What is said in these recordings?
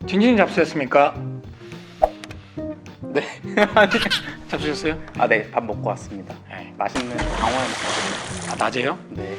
진진 잡수셨습니까? 네. 잡수셨어요? 아, 네. 밥 먹고 왔습니다. 네. 맛있는 강어에 먹었습니다. 아, 낮에요? 네.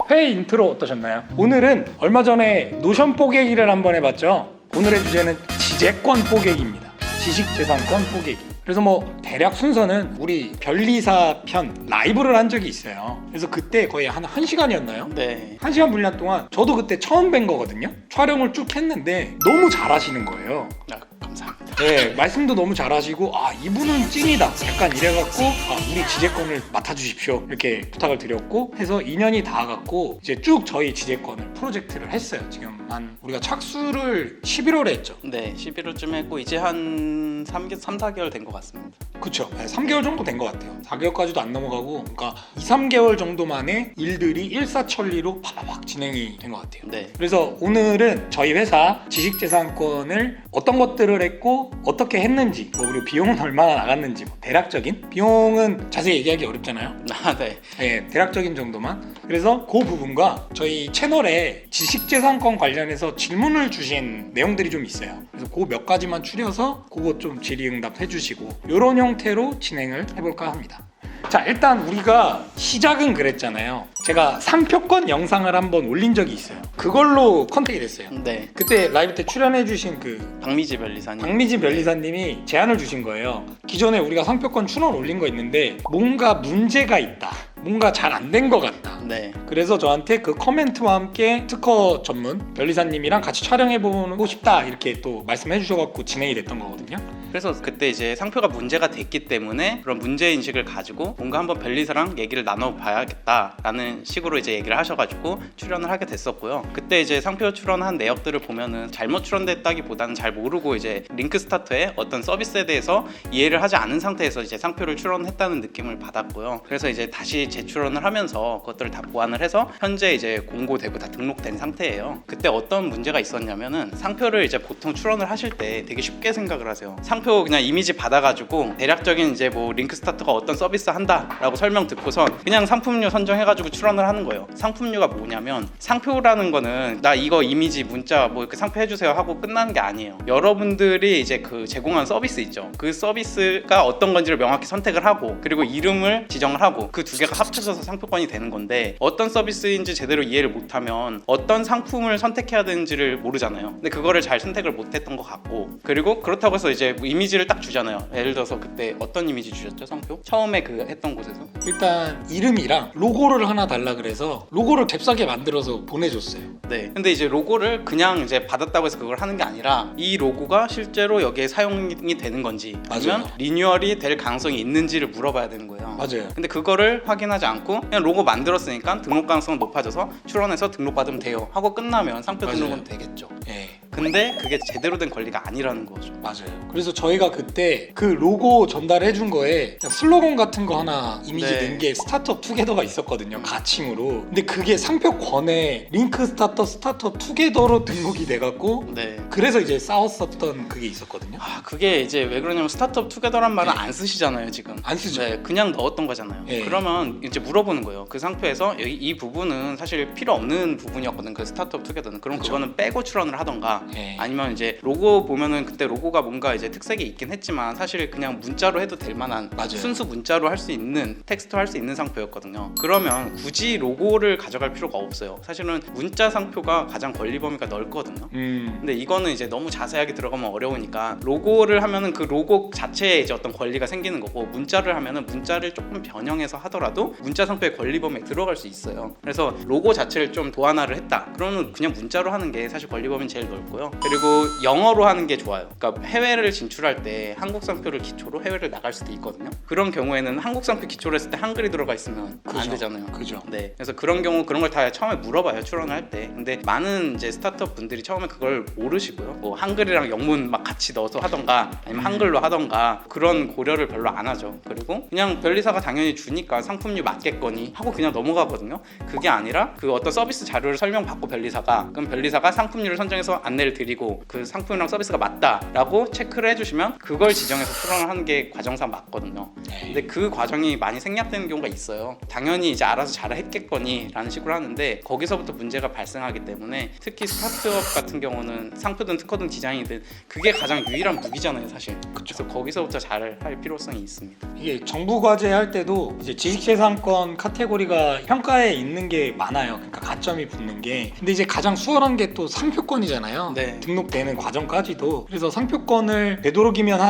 회의 인트로 어떠셨나요? 오늘은 얼마 전에 노션 뽀개기를 한번 해봤죠. 오늘의 주제는 지재권 뽀개기입니다. 지식재산권 뽀개기. 그래서 뭐 대략 순서는 우리 변리사 편 라이브를 한 적이 있어요. 그래서 그때 거의 한 1시간이었나요? 네. 1시간 분량 동안 저도 그때 처음 뵌 거거든요. 촬영을 쭉 했는데 너무 잘하시는 거예요. 아, 감사합니다. 네, 말씀도 너무 잘하시고 아 이분은 찐이다 약간 이래갖고 아 우리 지재권을 맡아주십시오 이렇게 부탁을 드렸고 해서 2년이 다 갔고 이제 쭉 저희 지재권을 프로젝트를 했어요. 지금 한 우리가 착수를 11월에 했죠. 네. 11월쯤 했고 이제 한 3, 4개월 된 것 같습니다. 그쵸. 네, 3개월 정도 된 것 같아요. 4개월까지도 안 넘어가고 그러니까 2, 3개월 정도 만에 일들이 일사천리로 파바박 진행이 된 것 같아요. 네. 그래서 오늘은 저희 회사 지식재산권을 어떤 것들을 했고 어떻게 했는지 뭐 그리고 비용은 얼마나 나갔는지 뭐 대략적인 비용은 자세히 얘기하기 어렵잖아요. 아, 네. 네, 대략적인 정도만. 그래서 그 부분과 저희 채널에 지식재산권 관련해서 질문을 주신 내용들이 좀 있어요. 그래서 그 몇 가지만 추려서 그거 좀 질의응답 해주시고 이런 형태로 진행을 해볼까 합니다. 자, 일단 우리가 시작은 그랬잖아요. 제가 상표권 영상을 한번 올린 적이 있어요. 그걸로 컨택이 됐어요. 네. 그때 라이브 때 출연해주신 그 박미지 변리사님. 박미지 변리사님이 제안을 주신 거예요. 기존에 우리가 상표권 출원 올린 거 있는데 뭔가 문제가 있다. 뭔가 잘 안 된 것 같다. 네. 그래서 저한테 그 코멘트와 함께 특허 전문 변리사님이랑 같이 촬영해보고 싶다 이렇게 또 말씀해 주셔갖고 진행이 됐던 거거든요. 그래서 그때 이제 상표가 문제가 됐기 때문에 그런 문제 인식을 가지고 뭔가 한번 변리사랑 얘기를 나눠봐야겠다라는 식으로 이제 얘기를 하셔가지고 출연을 하게 됐었고요. 그때 이제 상표 출연한 내역들을 보면은 잘못 출연됐다기보다는 잘 모르고 이제 링크 스타터의 어떤 서비스에 대해서 이해를 하지 않은 상태에서 이제 상표를 출연했다는 느낌을 받았고요. 그래서 이제 다시 재출연을 하면서 그것들을 다 보완을 해서 현재 이제 공고되고 다 등록된 상태예요. 그때 어떤 문제가 있었냐면은 상표를 이제 보통 출연을 하실 때 되게 쉽게 생각을 하세요. 상표 그냥 이미지 받아가지고 대략적인 이제 뭐 링크 스타터가 어떤 서비스 한다라고 설명 듣고선 그냥 상품류 선정해가지고 출연을 하는 거예요. 상품류가 뭐냐면 상표라는 거는 나 이거 이미지 문자 뭐 이렇게 상표 해주세요 하고 끝나는 게 아니에요. 여러분들이 이제 그 제공한 서비스 있죠. 그 서비스가 어떤 건지를 명확히 선택을 하고 그리고 이름을 지정을 하고 그 두 개가 합쳐져서 상표권이 되는 건데 어떤 서비스인지 제대로 이해를 못하면 어떤 상품을 선택해야 되는지를 모르잖아요. 근데 그거를 잘 선택을 못했던 것 같고 그리고 그렇다고 해서 이제 뭐 이미지를 딱 주잖아요. 예를 들어서 그때 어떤 이미지 주셨죠? 상표? 처음에 그 했던 곳에서? 일단 이름이랑 로고를 하나 달라 그래서 로고를 잽싸게 만들어서 보내줬어요. 네. 근데 이제 로고를 그냥 이제 받았다고 해서 그걸 하는 게 아니라 이 로고가 실제로 여기에 사용이 되는 건지 아니면 맞아요. 리뉴얼이 될 가능성이 있는지를 물어봐야 되는 거예요. 맞아요. 근데 그거를 확인하지 않고 그냥 로고 만들었으니까 등록 가능성은 높아져서 출원해서 등록받으면 돼요 하고 끝나면 상표 맞아요. 등록은 되겠죠. 예. 근데 그게 제대로 된 권리가 아니라는 거죠. 맞아요. 그래서 저희가 그때 그 로고 전달해 준 거에 그냥 슬로건 같은 거 하나 이미지 네. 낸 게 스타트업 투게더가 있었거든요. 가칭으로. 근데 그게 상표권에 링크 스타터 스타트업 투게더로 등록이 돼갖고 네. 그래서 이제 싸웠었던 그게 있었거든요. 아, 그게 이제 왜 그러냐면 스타트업 투게더란 말은 네. 안 쓰시잖아요 지금. 안 쓰죠. 네, 그냥 넣었던 거잖아요. 네. 그러면 이제 물어보는 거예요. 그 상표에서 이 부분은 사실 필요 없는 부분이었거든. 그 스타트업 투게더는. 그럼 그쵸. 그거는 빼고 출원을 하던가. 네. 아니면 이제 로고 보면은 그때 로고가 뭔가 이제 특색이 있긴 했지만 사실 그냥 문자로 해도 될 만한 맞아요. 순수 문자로 할 수 있는 텍스트 할 수 있는 상표였거든요. 그러면 굳이 로고를 가져갈 필요가 없어요. 사실은 문자 상표가 가장 권리 범위가 넓거든요. 근데 이거는 이제 너무 자세하게 들어가면 어려우니까 로고를 하면은 그 로고 자체에 이제 어떤 권리가 생기는 거고 문자를 하면은 문자를 조금 변형해서 하더라도 문자 상표의 권리 범위에 들어갈 수 있어요. 그래서 로고 자체를 좀 보완화를 했다. 그러면 그냥 문자로 하는 게 사실 권리 범위는 제일 넓고요. 그리고 영어로 하는 게 좋아요. 그러니까 해외를 진출할 때 한국 상표를 기초로 해외를 나갈 수도 있거든요. 그런 경우에는 한국 상표 기초로 했을 때 한글이 들어가 있으면 안 그죠. 되잖아요. 그죠. 네. 그래서 그런 경우 그런 걸 다 처음에 물어봐요. 출원을 할 때. 근데 많은 이제 스타트업 분들이 처음에 그걸 모르시고요. 뭐 한글이랑 영문 막 같이 넣어서 하던가 아니면 한글로 하던가 그런 고려를 별로 안 하죠. 그리고 그냥 변리사가 당연히 주니까 상품류 맞겠거니 하고 그냥 넘어가거든요. 그게 아니라 그 어떤 서비스 자료를 설명받고 변리사가 그럼 변리사가 상품류를 선정해서 안내 안내를 드리고 그 상품이랑 서비스가 맞다라고 체크를 해주시면 그걸 지정해서 출원을 하는 게 과정상 맞거든요. 근데 그 과정이 많이 생략되는 경우가 있어요. 당연히 이제 알아서 잘 했겠거니라는 식으로 하는데 거기서부터 문제가 발생하기 때문에 특히 스타트업 같은 경우는 상표든 특허든 디자인이든 그게 가장 유일한 무기잖아요, 사실. 그래서 거기서부터 잘 할 필요성이 있습니다. 이게 정부 과제 할 때도 이제 지식재산권 카테고리가 평가에 있는 게 많아요. 그러니까 가점이 붙는 게. 근데 이제 가장 수월한 게 또 상표권이잖아요. 네. 등록되는 과정까지도. 그래서 상표권을 되도록이면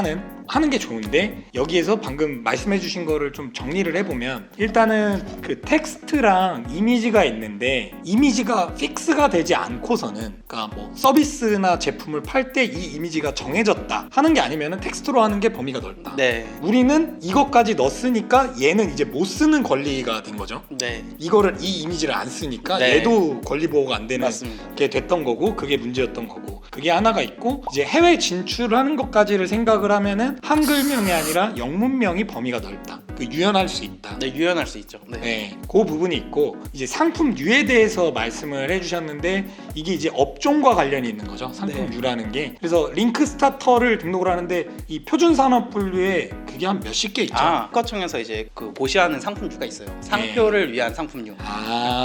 하는 게 좋은데 여기에서 방금 말씀해주신 거를 좀 정리를 해보면 일단은 그 텍스트랑 이미지가 있는데 이미지가 픽스가 되지 않고서는 그러니까 뭐 서비스나 제품을 팔 때 이 이미지가 정해졌다 하는 게 아니면은 텍스트로 하는 게 범위가 넓다. 네. 우리는 이것까지 넣었으니까 얘는 이제 못 쓰는 권리가 된 거죠. 네. 이거를 이 이미지를 안 쓰니까 네. 얘도 권리 보호가 안 되는 맞습니다. 게 됐던 거고 그게 문제였던 거고 그게 하나가 있고 이제 해외 진출하는 것까지를 생각을 하면은 한글명이 아니라 영문명이 범위가 넓다. 그 유연할 수 있다. 네, 유연할 수 있죠. 네. 네, 그 부분이 있고 이제 상품류에 대해서 말씀을 해주셨는데 이게 이제 업종과 관련이 있는 거죠. 상품류라는 게. 그래서 링크 스타터를 등록을 하는데 이 표준 산업 분류에 그게 한 몇십 개 있죠. 특허청에서 이제 그 고시하는 상품류가 있어요. 상표를 위한 상품류.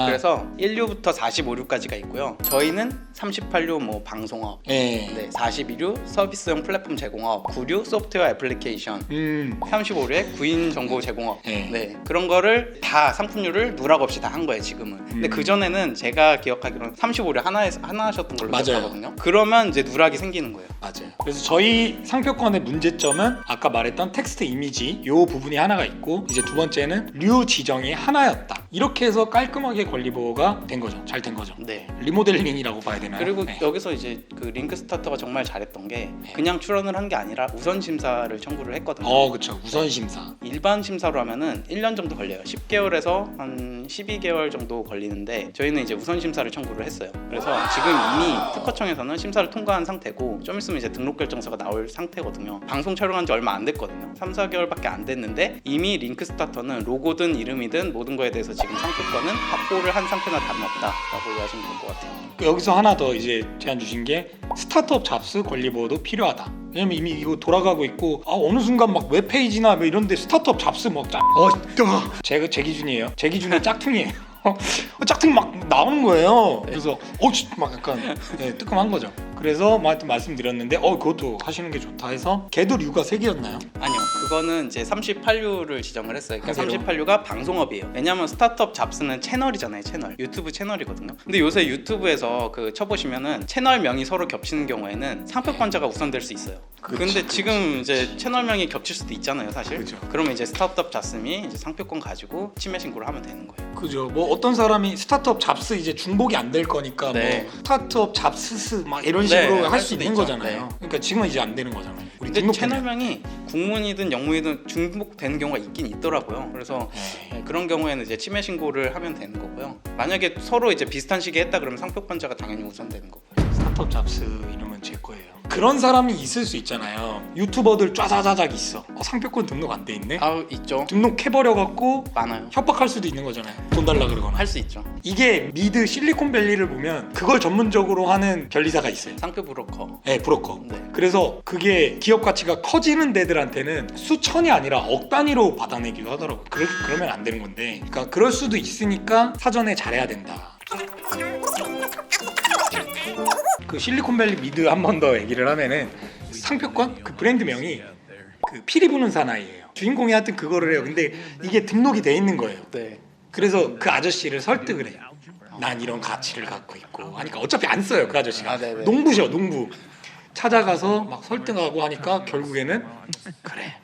그래서 1류부터 45류까지가 있고요. 저희는 38류 뭐 방송업, 네, 42류 서비스형 플랫폼 제공업, 9류 소프트웨어 애플리케이션, 35류에 구인 정보 제공업, 네, 그런 거를 다 상품류를 누락 없이 다 한 거예요 지금은. 근데 그 전에는 제가 기억하기로는 35류 하나 하셨던 걸로 기억하거든요. 그러면 이제 누락이 생기는 거예요. 맞아요. 그래서 저희 상표권의 문제점은 아까 말했던 텍스트 이미지 요 부분이 하나가 있고 이제 두 번째는 류 지정이 하나였다. 이렇게 해서 깔끔하게 권리 보호가 된 거죠. 잘 된 거죠. 네. 리모델링이라고 봐야 되나요? 그리고 네. 여기서 이제 그 링크 스타터가 정말 잘했던 게 그냥 출원을 한 게 아니라 우선 심사를 청구를 했거든요. 그렇죠. 우선 심사. 일반 심사로 하면은 1년 정도 걸려요. 10개월에서 한 12개월 정도 걸리는데 저희는 이제 우선 심사를 청구를 했어요. 그래서 지금 이미 특허청에서는 심사를 통과한 상태고 좀 있으면 이제 등록 결정서가 나올 상태거든요. 방송 촬영한 지 얼마 안 됐거든요. 3-4개월밖에 안 됐는데 이미 링크 스타터는 로고든 이름이든 모든 거에 대해서 지금 상표권은 확보를 한 상태나 다름없다라고 이해하시면 될 것 같아요. 여기서 하나 더 이제 제안 주신 게 스타트업 잡스 권리 보호도 필요하다. 왜냐면 이미 이거 돌아가고 있고 어느 순간 막 웹페이지나 뭐 이런데 스타트업 잡스 막 제 기준이에요. 제 기준은 짝퉁이에요. 짝퉁 막 나오는 거예요. 그래서 막 약간 뜨끔한 거죠. 그래서 하여튼 말씀드렸는데 그것도 하시는 게 좋다 해서 걔도 류가 3개였나요? 아니요, 그거는 이제 38류를 지정을 했어요. 그러니까 38류가 방송업이에요. 왜냐면 스타트업 잡스는 채널이잖아요. 채널, 유튜브 채널이거든요. 근데 요새 유튜브에서 그 쳐보시면은 채널명이 서로 겹치는 경우에는 상표권자가 우선될 수 있어요. 근데 지금 이제 채널명이 겹칠 수도 있잖아요, 사실. 그쵸. 그러면 이제 스타트업 잡스이 이제 상표권 가지고 침해 신고를 하면 되는 거예요. 그죠. 뭐 어떤 사람이 스타트업 잡스 이제 중복이 안 될 거니까 네. 뭐 스타트업 잡스스 막 이런 식으로 할 수 있는 있죠. 거잖아요. 네. 그러니까 지금은 이제 안 되는 거잖아요. 우리 근데 등록되면. 채널명이 국문이든 영문이든 중복되는 경우가 있긴 있더라고요. 그래서 그런 경우에는 이제 침해 신고를 하면 되는 거고요. 만약에 서로 이제 비슷한 시기에 했다 그러면 상표권자가 당연히 우선되는 거고요. 스타트업 잡스 이름은 제 거예요. 그런 사람이 있을 수 있잖아요. 유튜버들 쫙쫙쫙 있어. 상표권 등록 안 돼 있네. 있죠. 등록해버려 갖고 많아요. 협박할 수도 있는 거잖아요. 돈 달라 그러거나. 할 수 있죠. 이게 미드 실리콘밸리를 보면 그걸 전문적으로 하는 변리사가 있어요. 상표 브로커. 네, 브로커. 네. 그래서 그게 기업 가치가 커지는 데들한테는 수천이 아니라 억 단위로 받아내기도 하더라고요. 그러면 안 되는 건데. 그러니까 그럴 수도 있으니까 사전에 잘해야 된다. 그 실리콘밸리 미드 한 번 더 얘기를 하면은 상표권 그 브랜드명이 그 피리 부는 사나이예요. 주인공이 하여튼 그거를 해요. 근데 이게 등록이 돼 있는 거예요. 네. 그래서 그 아저씨를 설득을 해요. 난 이런 가치를 갖고 있고 하니까 어차피 안 써요 그 아저씨가. 농부죠 농부. 찾아가서 막 설득하고 하니까 결국에는 그래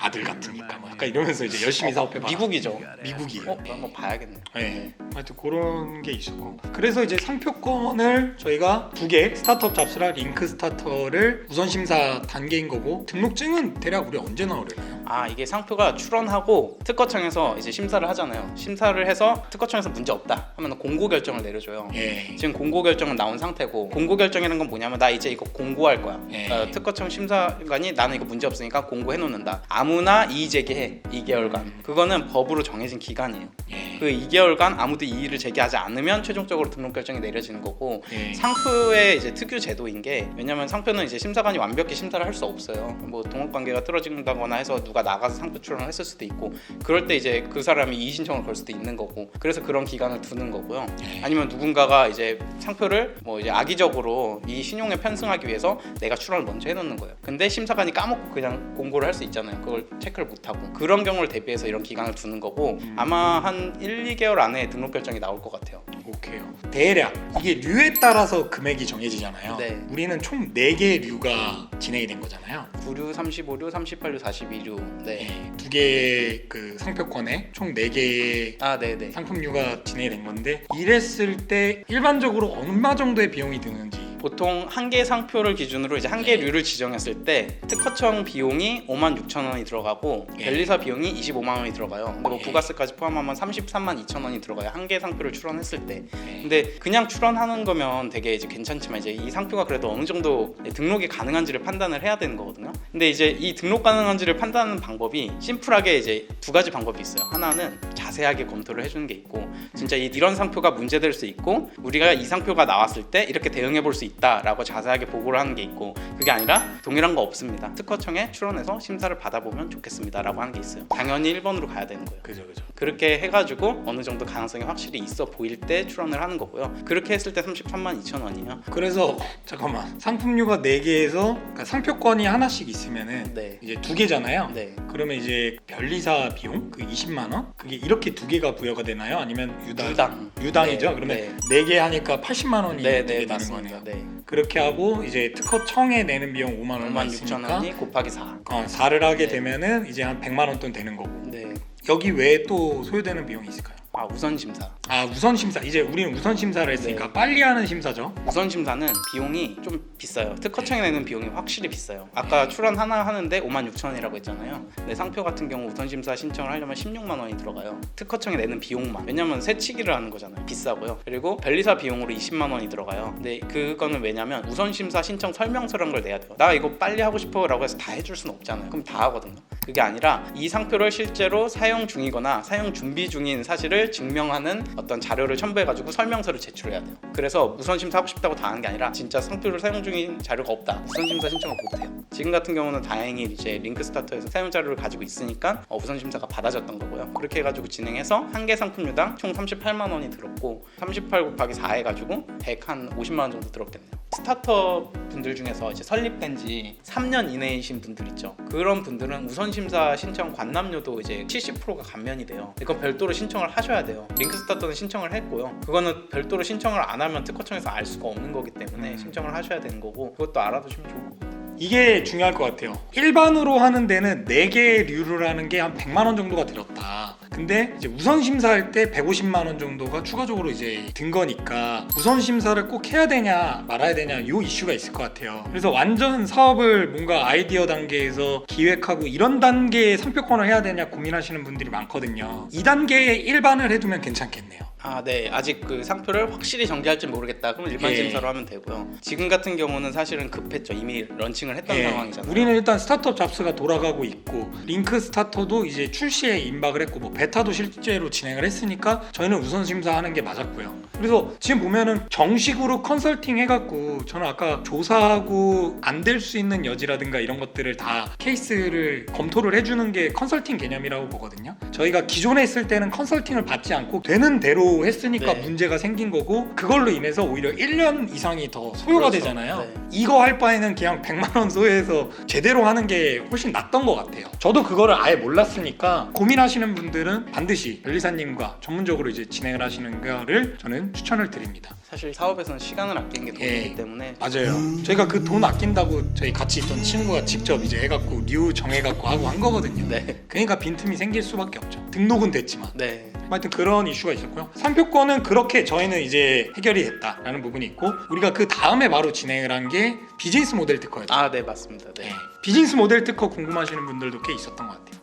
아들 같으니까 막 약간 이러면서 이제 열심히 사업해봐. 미국이죠. 미국이에요. 한번 봐야겠네요. 네. 하여튼 그런 게 있었고 그래서 이제 상표권을 저희가 2개 스타트업 잡스랑 링크 스타터를 우선 심사 단계인 거고 등록증은 대략 우리 언제 나오려나요? 이게 상표가 출원하고 특허청에서 이제 심사를 하잖아요. 심사를 해서 특허청에서 문제 없다 하면 공고 결정을 내려줘요. 예. 지금 공고 결정은 나온 상태고, 공고 결정이라는 건 뭐냐면 나 이제 이거 공고할 거야. 예. 특허청 심사관이 나는 이거 문제 없으니까 공고해 놓는다. 아무나 이의 제기해. 2개월간. 그거는 법으로 정해진 기간이에요. 예. 그 2개월간 아무도 이의를 제기하지 않으면 최종적으로 등록 결정이 내려지는 거고, 예. 상표의 이제 특유 제도인 게, 왜냐면 상표는 이제 심사관이 완벽히 심사를 할 수 없어요. 뭐 동업 관계가 틀어진다거나 해서 누가 나가서 상표 출원을 했을 수도 있고, 그럴 때 이제 그 사람이 이의 신청을 걸 수도 있는 거고, 그래서 그런 기간을 두는 거고요. 아니면 누군가가 이제 상표를 뭐 이제 악의적으로 이 신용에 편승하기 위해서 내가 출원을 먼저 해놓는 거예요. 근데 심사관이 까먹고 그냥 공고를 할 수 있잖아요. 그걸 체크를 못하고. 그런 경우를 대비해서 이런 기간을 두는 거고, 아마 한 1, 2개월 안에 등록 결정이 나올 것 같아요. 오케이요. 대략 이게 류에 따라서 금액이 정해지잖아요. 네. 우리는 총 4개의 류가 진행이 된 거잖아요. 9류, 35류, 38류, 42류. 네. 두 개의 그 상표권에 총 4개의 네네. 상품류가 진행이 된 건데, 이랬을 때 일반적으로 얼마 정도의 비용이 드는지. 보통 한 개 상표를 기준으로 이제 한 개 류를 지정했을 때 특허청 비용이 56,000원이 들어가고, 예. 변리사 비용이 25만 원이 들어가요. 근데 뭐 예. 부가세까지 포함하면 33만 2천 원이 들어가요. 한 개 상표를 출원했을 때. 네. 근데 그냥 출원하는 거면 되게 이제 괜찮지만, 이제 이 상표가 그래도 어느 정도 등록이 가능한지를 판단을 해야 되는 거거든요. 근데 이제 이 등록 가능한지를 판단하는 방법이 심플하게 이제 두 가지 방법이 있어요. 하나는 자세하게 검토를 해주는 게 있고, 진짜 이런 상표가 문제될 수 있고 우리가 이 상표가 나왔을 때 이렇게 대응해 볼 수 있다라고 자세하게 보고를 하는 게 있고, 그게 아니라 동일한 거 없습니다, 특허청에 출원해서 심사를 받아보면 좋겠습니다라고 하는 게 있어요. 당연히 1번으로 가야 되는 거예요. 그죠. 그렇게 해가지고 어느 정도 가능성이 확실히 있어 보일 때 출원을 하는 거고요. 그렇게 했을 때 33만 2천 원이에요. 그래서 잠깐만, 상품류가 4개에서 그러니까 상표권이 하나씩 있으면은 네. 이제 2개잖아요. 네. 그러면 이제 변리사 비용 그 20만 원? 그게 이렇게 2개가 부여가 되나요? 아니면 유당이죠? 네. 그러면 4개 하니까 80만 원이 네, 되게 되는 맞습니다. 거네요. 네. 그렇게 하고 이제 특허청에 내는 비용 5만 얼마 5만 6천 있으니까 원이 곱하기 4. 4를 하게 네. 되면은 이제 한 100만 원 돈 되는 거고. 네. 여기 외에 또 소요되는 비용이 있을까요? 우선 심사. 우선 심사. 이제 우리는 우선 심사를 했으니까 네. 빨리 하는 심사죠. 우선 심사는 비용이 좀 비싸요. 특허청에 내는 비용이 확실히 비싸요. 아까 출원 하나 하는데 5만 6천 원이라고 했잖아요. 근데 상표 같은 경우 우선 심사 신청을 하려면 16만 원이 들어가요. 특허청에 내는 비용만. 왜냐면 새치기를 하는 거잖아요. 비싸고요. 그리고 변리사 비용으로 20만 원이 들어가요. 근데 그거는 왜냐면 우선 심사 신청 설명서라는 걸 내야 돼요. 나 이거 빨리 하고 싶어라고 해서 다 해줄 수는 없잖아요. 그럼 다 하거든요. 그게 아니라 이 상표를 실제로 사용 중이거나 사용 준비 중인 사실을 증명하는 어떤 자료를 첨부해가지고 설명서를 제출해야 돼요. 그래서 우선 심사 하고 싶다고 다 하는 게 아니라 진짜 상표를 사용 중인 자료가 없다, 우선 심사 신청을 못해요. 지금 같은 경우는 다행히 이제 링크 스타터에서 사용 자료를 가지고 있으니까 우선 심사가 받아졌던 거고요. 그렇게 해가지고 진행해서 한 개 상품류당 총 38만 원이 들었고, 38 곱하기 4 해가지고 150만 원 정도 들었겠네요. 스타트업 분들 중에서 이제 설립된 지 3년 이내이신 분들 있죠. 그런 분들은 우선 심사 신청 관람료도 이제 70%가 감면이 돼요. 이건 별도로 신청을 하셔야 돼요. 링크 스타터는 신청을 했고요. 그거는 별도로 신청을 안 하면 특허청에서 알 수가 없는 거기 때문에 신청을 하셔야 되는 거고, 그것도 알아두시면 좋을 것 같아요. 이게 중요할 것 같아요. 일반으로 하는 데는 4개의 류를 하는 게 한 100만 원 정도가 들었다. 근데 이제 우선 심사할 때 150만 원 정도가 추가적으로 이제 든 거니까 우선 심사를 꼭 해야 되냐 말아야 되냐 요 이슈가 있을 것 같아요. 그래서 완전 사업을 뭔가 아이디어 단계에서 기획하고 이런 단계의 상표권을 해야 되냐 고민하시는 분들이 많거든요. 2단계에 일반을 해두면 괜찮겠네요. 네. 아직 그 상표를 확실히 전개할지 모르겠다. 그럼 일반 심사로 하면 되고요. 지금 같은 경우는 사실은 급했죠. 이미 런칭을 했던 상황이잖아요. 우리는 일단 스타트업 잡스가 돌아가고 있고, 링크 스타터도 이제 출시에 임박을 했고, 뭐 베타도 실제로 진행을 했으니까 저희는 우선 심사하는 게 맞았고요. 그래서 지금 보면은 정식으로 컨설팅 해갖고, 저는 아까 조사하고 안 될 수 있는 여지라든가 이런 것들을 다 케이스를 검토를 해주는 게 컨설팅 개념이라고 보거든요. 저희가 기존에 했을 때는 컨설팅을 받지 않고 되는 대로 했으니까 네. 문제가 생긴 거고, 그걸로 인해서 오히려 1년 이상이 더 소요가 그렇죠. 되잖아요. 네. 이거 할 바에는 그냥 100만 원 소요해서 제대로 하는 게 훨씬 낫던 것 같아요. 저도 그거를 아예 몰랐으니까 고민하시는 분들은 반드시 변리사님과 전문적으로 이제 진행을 하시는 거를 저는 추천을 드립니다. 사실 사업에서는 시간을 아끼는 게 돈이기 때문에. 맞아요. 저희가 그 돈 아낀다고 저희 같이 있던 친구가 직접 이제 해갖고 류 정해갖고 하고 한 거거든요. 네. 그러니까 빈틈이 생길 수밖에 없죠. 등록은 됐지만. 네. 하여튼 그런 이슈가 있었고요. 상표권은 그렇게 저희는 이제 해결이 됐다라는 부분이 있고, 우리가 그 다음에 바로 진행을 한 게 비즈니스 모델 특허였죠. 네, 맞습니다. 네. 비즈니스 모델 특허 궁금하시는 분들도 꽤 있었던 것 같아요.